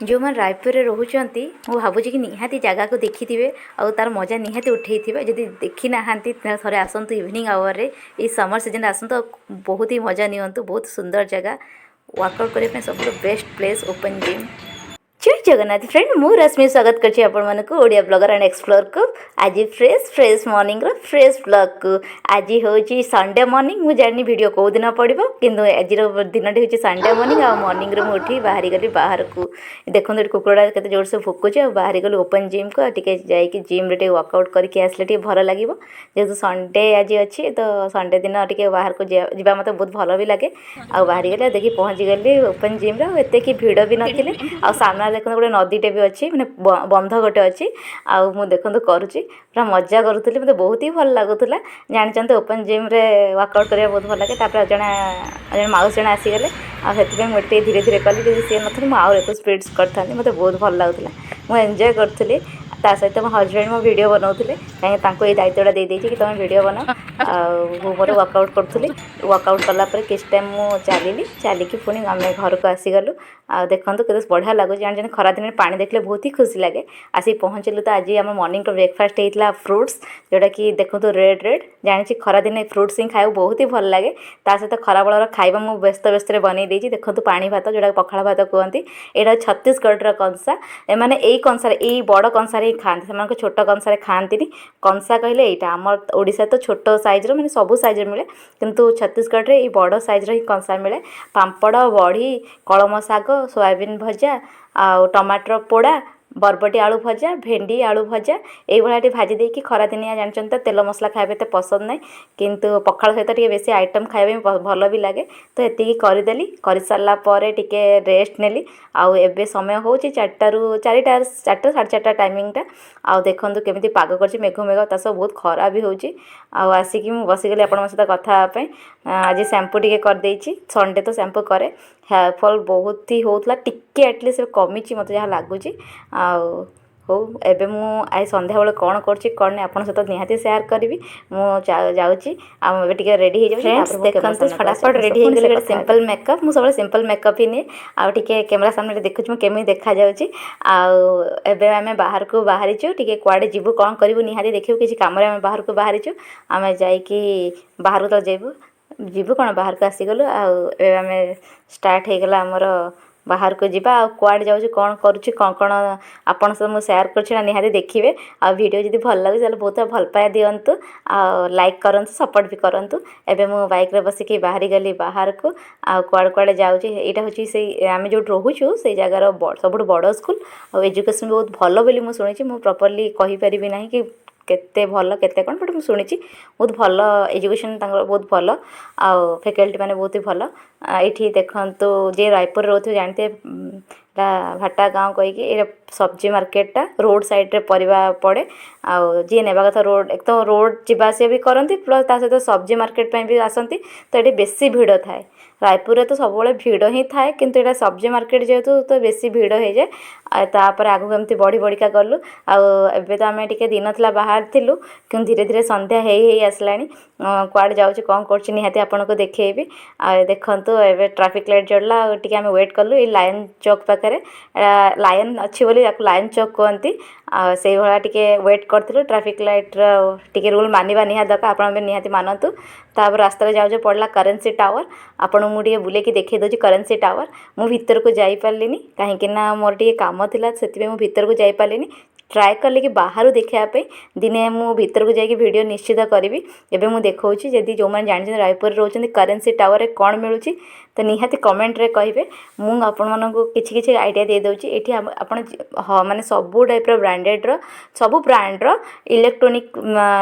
जो मैंने रायपुर में रोचंती मु भावुँ कि निहाती जगह को देखी थे और तार मजा निहाती उठे जदि देखी ना थे आसतु इवनिंग आवर रे ये समर सीजन आसतु बहुत ही मजा नियंतु बहुत सुंदर जगह वर्कआउट करने सब बेस्ट प्लेस ओपन जिम। जय जगन्नाथ फ्रेंड मु रश्मि स्वागत करछि आपण मानको ओडिया ब्लॉगर एंड एक्सप्लोर को आज फ्रेश मॉर्निंग रो फ्रेश ब्लॉग को आज होची संडे मॉर्निंग मु जानि वीडियो को दिन पड़िबो किंतु आज रो दिनटी होची संडे मॉर्निंग आ मॉर्निंग रो मु उठी बाहर गली बाहर को देखन कुकुड़ा केते जोर से फुकुचे बाहर गली ओपन जिम को टिके जाई कि जिम रे वर्कआउट करके आसले टिके भल लागिवो जेतु संडे आज अछि तो संडे दिन टिके बाहर को जिबा मते बहुत भल भी लागे आ बाहर गले देखि पहुंची गली ओपन जिम रे एते की भीड़ भी नथिले आ सामना देखो गोटे नदीटे भी अच्छी मैंने बंध गोटे अच्छी आउ मु देखो करुच्ची पूरा मजा करूली मतलब बहुत ही भल लगुला जानते ओपन जिम रे वर्कआउट करने बहुत भल लगे तापर जड़े माउस जड़े आसीगले आते मुझे धीरे धीरे कली सी ना आउ एक स्पीड करता मतलब बहुत भल लगुला मुझे एंजॉय करी ता सहित मो हजबैंड मो वीडियो बनाऊे कहीं ये दायित्वटा दे कि तुम वीडियो बना मोर वर्कआउट करी वर्कआउट कलापर किस टाइम मु चलिकी पुणी आम घर को आसीगलु आ देखो के बढ़िया लगुच जान खरा दिन पानी देखले बहुत ही खुशी लगे आसिक पहुँचलु तो आज आम मॉर्निंग ब्रेकफास्ट होता फ्रुट्स जोटा कि देखो रेड रेड जानी खरा दिन फ्रुट्स ही खाए बहुत ही भल लगे ता सहित खरा बेलर खाଇବା मु व्यस्त व्यस्त बनई देती देखो पानी भात जोटा पखाड़ भात कहती यहाँ छत्तीसगढ़ कंसा एमाने यही कंसार यही बड़ कंसार ही खाते से छोट कंसार खाती कंसा कहले यहाँ आम ओडिशा तो छोट साइज्र मैंने सब साइज्र मिले किंतु छत्तीसगढ़ में ये बड़ साइज्र ही कंसा मिले पापड़ बड़ी कलम शाग सोयाबीन भजा आ टमाटर पोड़ा बरबटी आलू भजा भेंडी आलू भजा ये भाजी देकी खरा दिनिया जानते तेल मसला खाइबा तो पसंद नहीं किंतु पखाड़ सहित टे बेसी आइटम खाइबा भल भी लगे तो ये करदेली कर सारा पर टिके रेस्ट नेली आउ एबे समय हो 4टा साढ़े 4टा टाइमिंगटा आउ देखो केमी पाग कर मेघ मेघ ता सब बहुत खरा भी होची आसिकी मुझे बसीगली आप सहित कथा आज शैम्पू टिके करदे संडे तो शैम्पू करे हेयर फॉल बहुत ही होता टिके एटलिस्ट कमी मत जहाँ लगुच हो एबे मु आई संध्या बेले कौन करछि कौन नहीं आपन सहित निहाती शेयर करी मु जाउछि आ एबे टिके रेडी हो फ्रेंड्स देखंतु फटाफट रेडी हो गेले सिंपल मेकअप मु सब सिंपल मेकअप ही ने आ टिके कैमरा सामने देखुछु केमी देखा जाउछि आ एबे हमें बाहर को बाहरिछु टिके क्वाडे जीवु कोन करिवु निहाती देखिवु किछि काम रे हमें बाहर को बाहरिछु हमें जाई कि बाहर तो जेबु जीवु कौन बाहर को आसीगलु आम स्टार्ट हो गला आमर बाहर को जीवा आ कुआड़ जाऊँ कौन करुच्ची कौन कौन आपन सब मुझे शेयर कर निहाती देखिए आ वीडियो जब भल लगे ताले बहुत भल पाया दिंतु आ लाइक करंतु सपोर्ट भी करंतु एबे मु बाइक रे बसिकी बाहरी गली बाहर को आ कुआड़ कुआड़े जाऊँ यहाँ हूँ से आम जो रोचु से जगार सब बड़ स्कूल और एजुकेशन बहुत भल बोली मुझे शुणी मुझे प्रॉपर्ली कहि परिबि नाही कि केते भल केते कौन बट मुझे शुणी बहुत भल एजुकेशन बहुत भल आ फैकल्टी मैंने बहुत ही भल ये देखो जे रायपुर रोथे जानते भाटा गाँव कहीकि सब्जी मार्केटा रोड साइड रे परिबा पड़े आ जी नेबा कथा रोड एक तो रोड जीवास भी करती प्लस ता सहित सब्जी मार्केट भी आसती तो ये बेसी भिड़ थाए रायपुर में तो सब भिड़ ही थाए किंतु यहाँ सब्जी मार्केट जेहेतु तो बेसी भिड़ हो जाए तापर आगू एमती बढ़ी बढ़िका गलु आबे तो आम टे दिन था बाहर थिलु कि धीरे धीरे संध्या हो आसला कुआड़ जाऊँ कौन कर निहाती आपन को देखी देखु एवं ट्राफिक लाइट जड़ला टी आम वेट कलु ये लाइन चौक पाखे लाइन अच्छी बोली लाइन चौक कहती से भाया टिके वेट करूँ ट्राफिक लाइट टिके रूल मानिबा निहा दरकार आप निहाती मानतु तापर रास्ता जाऊँ पड़ला करेन्सी टावर आपन मुझे बुले देखी दूसरी करेन्सी टावर मु भीतर को जाई पारलिनी कहीं मोर टे काम थिला से मु भीतर को जाई पारलिनी ट्राए कली कि बाहर देखापी दिने मु भीतर को जाकि वीडियो निश्चित करी एबे मु देखौछि जदि जो मैंने जानते रायपुर रोचंदी करेन्सी टावर रे कौन मिलूची तो निहाती कमेंट रे कहिबे मु आपण मानकु किछि किछि आइडिया दे दउछि एठी आपण माने सब टाइप रो ब्रांडेड रो सब ब्रांड रो इलेक्ट्रोनिक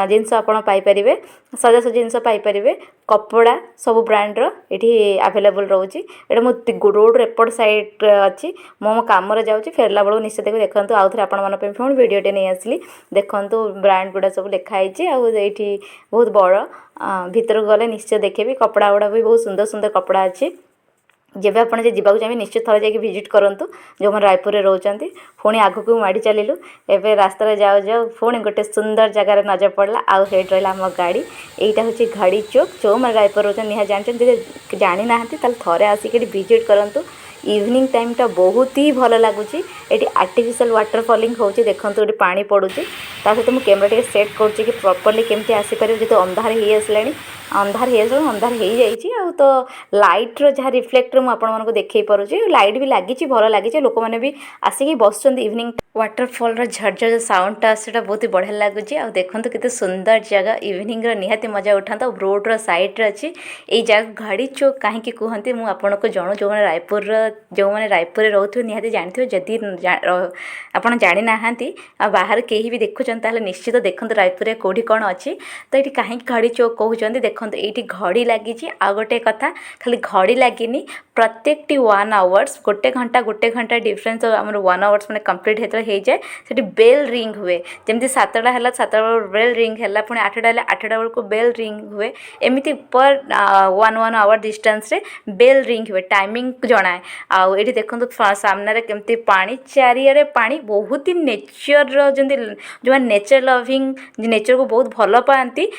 जिनस आपण पाई परिबे सजासज जिनस पाई परिबे कपड़ा सब ब्रांड रो एठी अवेलेबल रोची एटा मु रोड एपट साइड अच्छी मो काम रे जाउछि फेरला बेलू निश्चित देखंतु आउ थे आपण मन पे फोन वीडियोटे नहीं आसली देखंतु ब्रांड गुड़ा सब लिखाई आठी बहुत बड़ भीतर गले निश्चय देखेबी कपड़ा गुड़ा भी बहुत सुंदर सुंदर कपड़ा अच्छी जब आपड़ जे जावाक चाहिए निश्चित थोड़ा जाकि विजिट करूँ जो मैंने रायपुर में रोचंती पुणी आग को माड़ी चलू एवं रास्ता जाऊ जाऊ पुणी गोटे सुंदर जगार नजर पड़ला आउ हेट रहा आम गाड़ी यहाँ हूँ घाड़ी चौक जो मैंने रायपुर रोच निहा जानते जानी ना थे थे आसिक विजिट करूँ इवनिंग टाइमटा बहुत ही भल लगुच। ये आर्टिफिशियल वाटर फॉलिंग होची देखो ये पानी पड़ुची सहित मुझे कैमेरा टे सेट करुँची कि प्रॉपर्ली केमती आसीपर जो अंधार हो आसला अंधार हो अंधार हो जाए तो लाइट्र जहाँ रिफ्लेक्टर मुझे देखई पारुची लाइट भी लगी भल लगी लोक मैंने भी आसिक बस इवनिंग वाटरफॉल झरझर साउंडटा आसटा बहुत ही बढ़िया लगुच। आ देखो केते सुंदर जगह इवनिंग निहाती मजा उठाता रोड्र सैड्रे अच्छी यही जगह घाड़ी चौक कहीं कहते मुझे आपको जणु जो मैंने रायपुर जो मैंने रायपुर में रोथे निहाती जानते जदि आप जानी ना बाहर कहीं भी देखुं ताल निश्चित देखो रायपुर में कौटी कौन अच्छी तो ये कहीं घड़ी चौक कहते देखो ये घड़ी लगी आ गोटे कथा खाली घड़ी लगिनी प्रत्येक 1 आवर्स गोटे घंटा डिफरेन्स आम 1 आवर्स मैंने कंप्लीट होता हो जाए से बेल रिंग हुए जमी 7टा है 7टा बेल रिंग है पुणी 8टा है 8टा बेलू बेल रिंग हुए एमती पर 1 आवर डिस्टेंस रे बेल रिंग हुए टाइमिंग जनाए आउ ये देखो सामने केमती पानी चारिड़े पानी बहुत ही नेचर जमी जो नेचर लविंग नेचर को बहुत भल पाती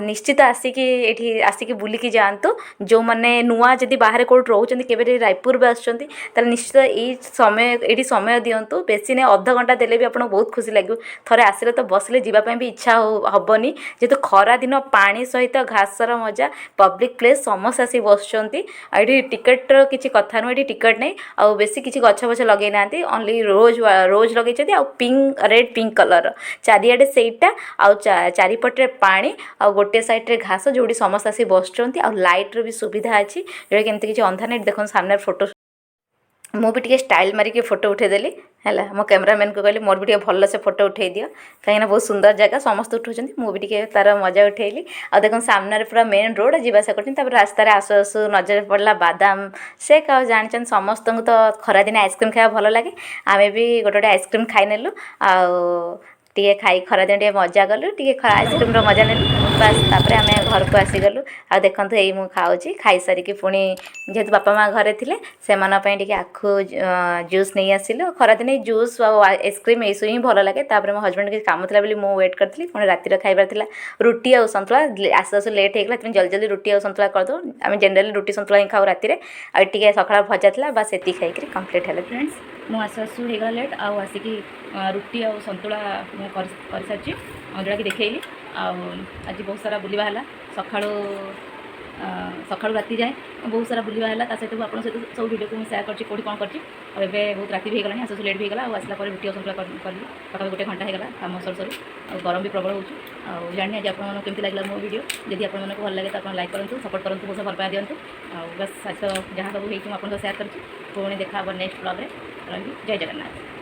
निश्चित आसिकी आसिक बुलिकी जातु जो मैंने नुआ जदि बाहर कौट रोच केवे रायपुर भी आसुँच निश्चित ये समय दिंतु बेसी नहीं अध घंटा देले भी आपको बहुत खुशी लगे थरे आसिले तो बसले जीवाई भी इच्छा हेनी जेहेतु खरा दिन पानी सहित घासर मजा पब्लिक प्लेस समस्त आसी बसुँच ये टिकेटर किसी कथा नुह ये टिकेट नहीं आउ बेसी किसी गछ बछ लगे ना ओनली रोज रोज लगे आ पिंक रेड पिंक कलर चारिआडे सेटा आउ चारिपटे पानी आ गोटे साइड रे घास जो समस्त आसी बसुँच आ लाइट्र भी सुविधा अच्छी जो कि किसी अंधार नहीं देखो सामने फोटो मुझे स्टाइल मारिक फोटो उठेदेली है मो कैमरामैन को कहली मोर भी भल से फोटो उठे दियो कहीं बहुत सुंदर जगह समस्त उठाऊँ मुझे तार मजा उठेली आ देखो सामने पूरा मेन रोड जीवासा कर रास्तार आसु आसु नजर पड़ा बादाम शेक आ जानी समस्त को तो खरादिन आइसक्रीम खाया भल लगे आमे भी गोटे आइसक्रीम खाई नेलु टे खाई खरादिन टे मजा गलु टे आइसक्रीम मजा नेलु बस तापर आम घर को आसीगलु आ देखो यही मुझे खाऊँगी खाई सारिकी पुणी जेहेतु बापा माँ घरे थे से आखु जूस नहीं आसिलु खरादिन जूस आइसक्रीम यू ही भल लगे तापर मो हजबैंड किसी काम था मुझे वेट करी पुणी रातिर खाइबार था रुटी आ सन्तुला आसु आसु लेट होगा तुम जल्दी जल्दी रुटी आ सन्तुला करदो आम जनरली रुटी सन्तुला ही खाऊ रातिर टे सका भजा था बस ये खाई कम्प्लीट है फ्रेंड्स मुझे आसु आसु होगा लेट आसिकी रुटी आ सन्तुला कर सारी जोड़ा कि देखली आज बहुत सारा बुलवा है सका सका राति जाए बहुत सारा बुलवा है सहित आप सहित सब वीडियो को मुझे सेयार करती कौटी कौन करती और ये बहुत राति भी होगा आसु लेट भी होगा आसला रुटी सन्तुला कल पाखा गोटे घंटा होगा कम सर सर और गरम भी प्रबल हो जानी आज आपको लगे मो वीडियो जब आपको भल लगे तो आप लाइक करूँ सपोर्ट करूँ बहुत भल पाए दिंतु बस आज जहाँ सब होती मुझे सेयार करती पुणी देखा नेक्स्ट ब्लॉग रे रही जय जगन्नाथ।